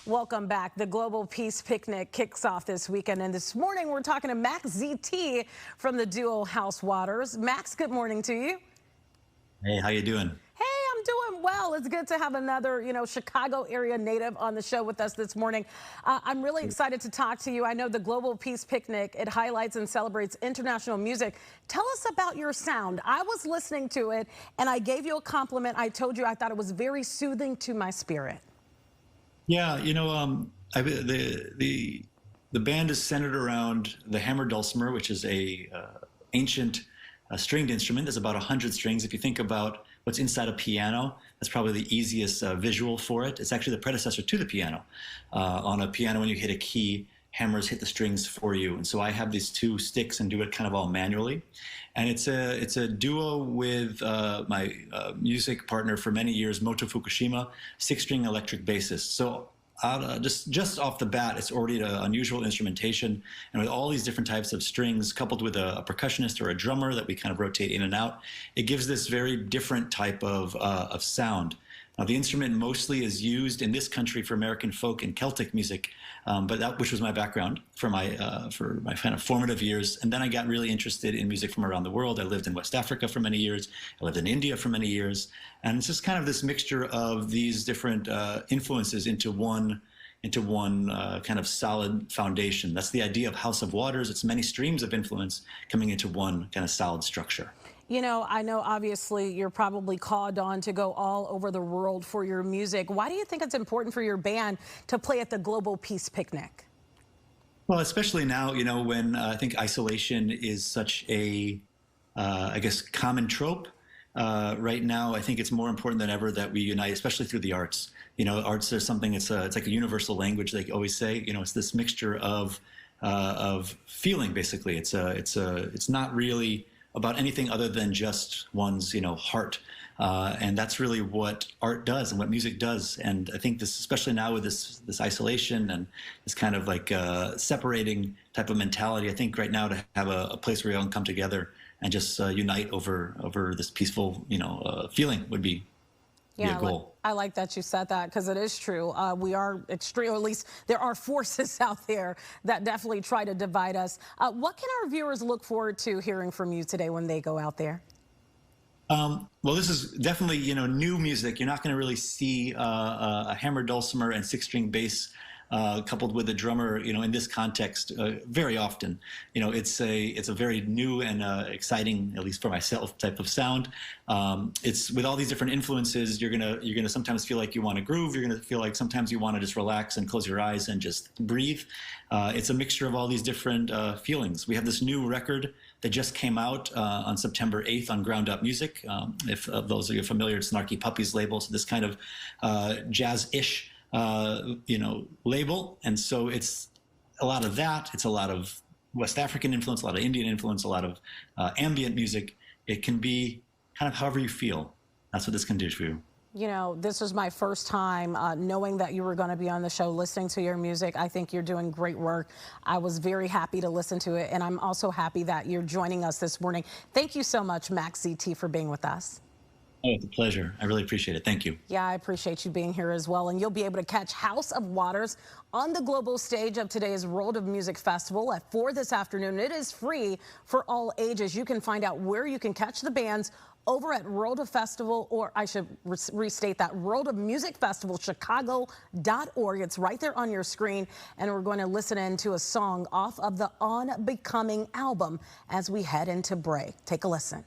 Welcome back. The Global Peace Picnic kicks off this weekend, and this morning we're talking to Max ZT from the duo House Waters. Max, good morning to you. Hey, how you doing? Hey, I'm doing well. It's good to have another, Chicago area native on the show with us this morning. I'm really excited to talk to you. I know the Global Peace Picnic, it highlights and celebrates international music. Tell us about your sound. I was listening to it, and I gave you a compliment. I told you I thought it was very soothing to my spirit. Yeah, the band is centered around the hammer dulcimer, which is a ancient stringed instrument. There's about 100 strings. If you think about what's inside a piano, that's probably the easiest visual for it. It's actually the predecessor to the piano. On a piano, when you hit a key, hammers hit the strings for you. And so I have these two sticks and do it kind of all manually. And it's a duo with my music partner for many years, Moto Fukushima, 6-string electric bassist. So just off the bat, it's already an unusual instrumentation. And with all these different types of strings coupled with a percussionist or a drummer that we kind of rotate in and out, it gives this very different type of sound. Now, the instrument mostly is used in this country for American folk and Celtic music, which was my background for my kind of formative years. And then I got really interested in music from around the world. I lived in West Africa for many years. I lived in India for many years. And it's just kind of this mixture of these different influences into one kind of solid foundation. That's the idea of House of Waters. It's many streams of influence coming into one kind of solid structure. I know obviously you're probably called on to go all over the world for your music. Why do you think it's important for your band to play at the Global Peace Picnic? Well, especially now, when I think isolation is such a, I guess, common trope. Right now, I think it's more important than ever that we unite, especially through the arts. Arts are something, it's like a universal language, they always say. It's this mixture of feeling, basically. It's not really about anything other than just one's, heart. And that's really what art does and what music does. And I think this, especially now with this isolation and this kind of like separating type of mentality, I think right now to have a place where we all can come together and just unite over this peaceful, feeling would be a goal. I like that you said that, because it is true. We are extreme, or at least there are forces out there that definitely try to divide us. What can our viewers look forward to hearing from you today when they go out there? Well, this is definitely, new music. You're not going to really see a hammer dulcimer and 6-string bass coupled with a drummer, in this context very often. It's a very new and exciting, at least for myself, type of sound. It's with all these different influences. You're gonna sometimes feel like you want to groove. You're gonna feel like sometimes you want to just relax and close your eyes and just breathe. It's a mixture of all these different feelings. We have this new record that just came out on September 8th on Ground Up Music. If those of you are familiar, it's Snarky Puppy's label. So this kind of jazz-ish label. And so it's a lot of that. It's a lot of West African influence, a lot of Indian influence, a lot of ambient music. It can be kind of however you feel. That's what this can do for you. This was my first time knowing that you were going to be on the show, listening to your music. I think you're doing great work. I was very happy to listen to it, and I'm also happy that you're joining us this morning. Thank you so much, Max ZT, for being with us. Oh, it's a pleasure. I really appreciate it. Thank you. Yeah, I appreciate you being here as well. And you'll be able to catch House of Waters on the global stage of today's World of Music Festival at 4 this afternoon. It is free for all ages. You can find out where you can catch the bands over at World of Festival, or I should restate that, World of Music Festival, Chicago.org. It's right there on your screen. And we're going to listen in to a song off of the On Becoming album as we head into break. Take a listen.